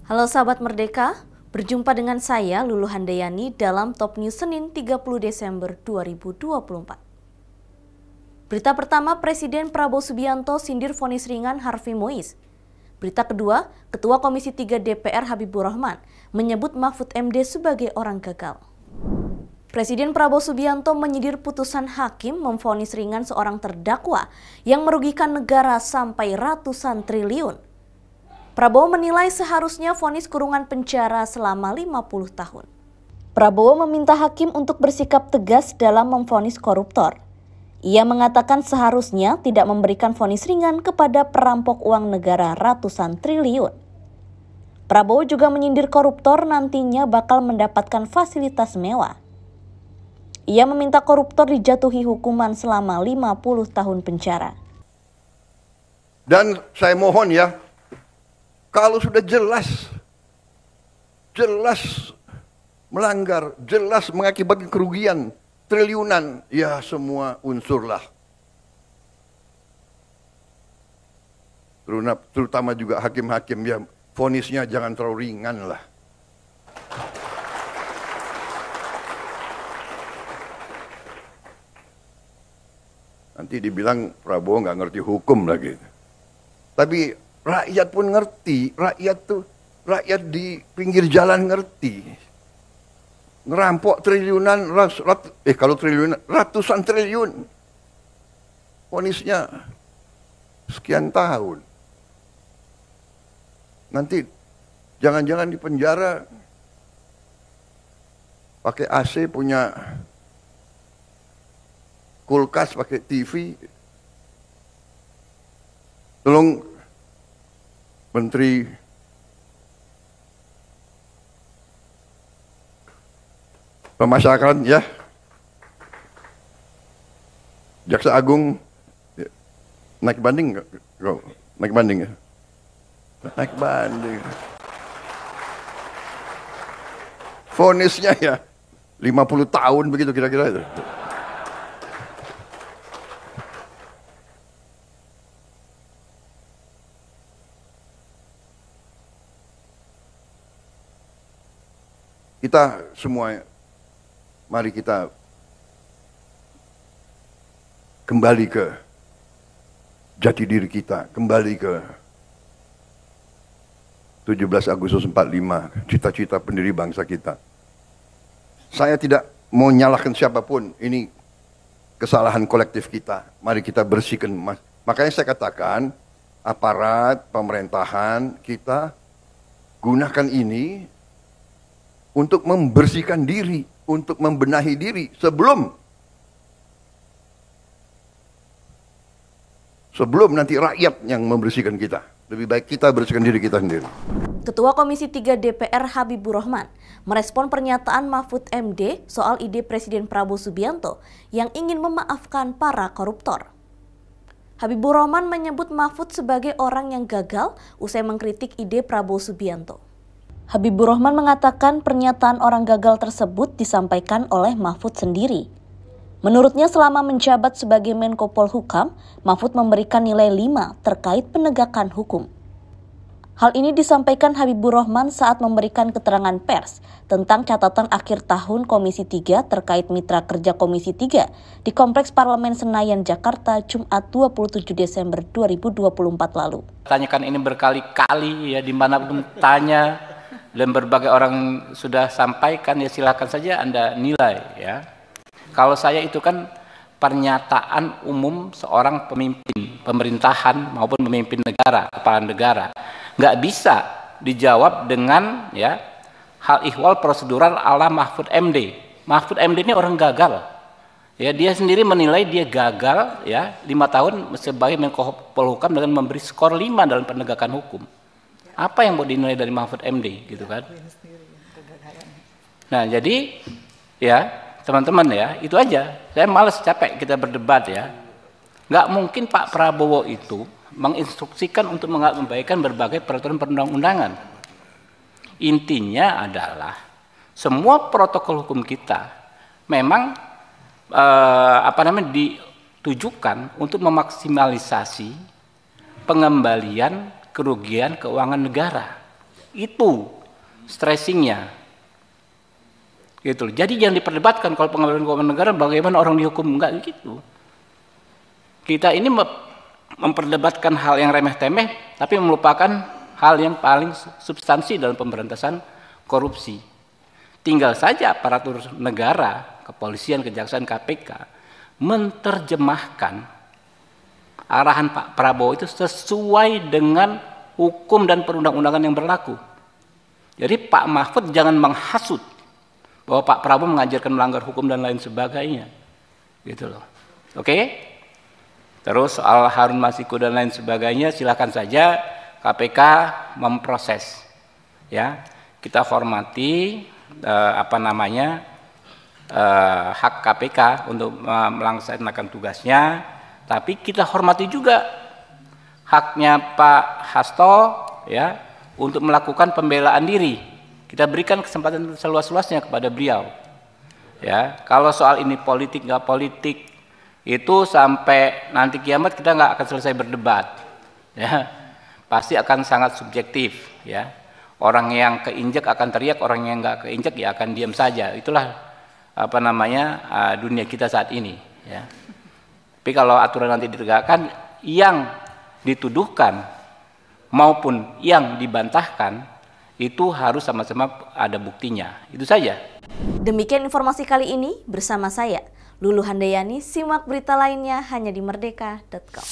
Halo sahabat Merdeka, berjumpa dengan saya Lulu Handayani dalam Top News Senin 30 Desember 2024. Berita pertama, Presiden Prabowo Subianto sindir vonis ringan Harvey Mois. Berita kedua, Ketua Komisi 3 DPR Habibur Rahman menyebut Mahfud MD sebagai orang gagal. Presiden Prabowo Subianto menyindir putusan hakim memvonis ringan seorang terdakwa yang merugikan negara sampai ratusan triliun. Prabowo menilai seharusnya vonis kurungan penjara selama 50 tahun. Prabowo meminta hakim untuk bersikap tegas dalam memvonis koruptor. Ia mengatakan seharusnya tidak memberikan vonis ringan kepada perampok uang negara ratusan triliun. Prabowo juga menyindir koruptor nantinya bakal mendapatkan fasilitas mewah. Ia meminta koruptor dijatuhi hukuman selama 50 tahun penjara. Dan saya mohon ya, kalau sudah jelas melanggar, jelas mengakibatkan kerugian triliunan, ya semua unsurlah. Terutama juga hakim-hakim, ya vonisnya jangan terlalu ringan lah. Nanti dibilang Prabowo nggak ngerti hukum lagi. Tapi rakyat pun ngerti, rakyat di pinggir jalan ngerti. Ngerampok triliunan, kalau triliunan, ratusan triliun. Vonisnya sekian tahun. Nanti jangan-jangan di penjara pakai AC, punya kulkas, pakai TV. Tolong Menteri Pemasyarakatan ya, Jaksa Agung ya. Naik banding nggak? Naik banding ya? Naik banding. Vonisnya ya 50 tahun begitu kira-kira itu. Kita semua, mari kita kembali ke jati diri kita, kembali ke 17 Agustus 45, cita-cita pendiri bangsa kita. Saya tidak mau nyalahkan siapapun, ini kesalahan kolektif kita. Mari kita bersihkan. Makanya saya katakan, aparat pemerintahan kita gunakan ini untuk membersihkan diri, untuk membenahi diri sebelum nanti rakyat yang membersihkan kita. Lebih baik kita bersihkan diri kita sendiri. Ketua Komisi 3 DPR Habibur Rahman merespon pernyataan Mahfud MD soal ide Presiden Prabowo Subianto yang ingin memaafkan para koruptor. Habibur Rahman menyebut Mahfud sebagai orang yang gagal usai mengkritik ide Prabowo Subianto. Habibur Rahman mengatakan pernyataan orang gagal tersebut disampaikan oleh Mahfud sendiri. Menurutnya selama menjabat sebagai Menko Polhukam, Mahfud memberikan nilai 5 terkait penegakan hukum. Hal ini disampaikan Habibur Rahman saat memberikan keterangan pers tentang catatan akhir tahun Komisi 3 terkait mitra kerja Komisi 3 di Kompleks Parlemen Senayan, Jakarta, Jumat 27 Desember 2024 lalu. Tanyakan ini berkali-kali ya, dimanapun tanya. Dan berbagai orang sudah sampaikan, ya silakan saja Anda nilai ya. Kalau saya itu kan pernyataan umum seorang pemimpin pemerintahan maupun pemimpin negara, kepala negara. Nggak bisa dijawab dengan ya hal ihwal prosedural ala Mahfud MD. Mahfud MD ini orang gagal. Ya, dia sendiri menilai dia gagal ya 5 tahun sebagai Menko Polhukam dengan memberi skor 5 dalam penegakan hukum. Apa yang mau dinilai dari Mahfud MD gitu kan? Nah jadi ya teman-teman ya itu aja. Saya malas, capek kita berdebat ya. Nggak mungkin Pak Prabowo itu menginstruksikan untuk mengabaikan berbagai peraturan perundang-undangan. Intinya adalah semua protokol hukum kita memang ditujukan untuk memaksimalisasi pengembalian kerugian keuangan negara. Itu stressingnya. Gitu. Jadi jangan diperdebatkan kalau pengadilan keuangan negara bagaimana orang dihukum, enggak gitu. Kita ini memperdebatkan hal yang remeh-temeh tapi melupakan hal yang paling substansi dalam pemberantasan korupsi. Tinggal saja aparatur negara, kepolisian, kejaksaan, KPK menerjemahkan arahan Pak Prabowo itu sesuai dengan hukum dan perundang-undangan yang berlaku. Jadi Pak Mahfud jangan menghasut bahwa Pak Prabowo mengajarkan melanggar hukum dan lain sebagainya, gitu loh. Oke? Terus soal Harun Masiku dan lain sebagainya, silakan saja KPK memproses. Ya, kita hormati hak KPK untuk melaksanakan tugasnya, tapi kita hormati juga haknya Pak Hasto, ya, untuk melakukan pembelaan diri. Kita berikan kesempatan seluas-luasnya kepada beliau. Ya, kalau soal ini politik nggak politik, itu sampai nanti kiamat kita nggak akan selesai berdebat. Ya, pasti akan sangat subjektif. Ya, orang yang keinjak akan teriak, orang yang nggak keinjak ya akan diam saja. Itulah dunia kita saat ini. Ya. Tapi kalau aturan nanti ditegakkan, yang dituduhkan maupun yang dibantahkan itu harus sama-sama ada buktinya. Itu saja. Demikian informasi kali ini bersama saya, Lulu Handayani. Simak berita lainnya hanya di merdeka.com.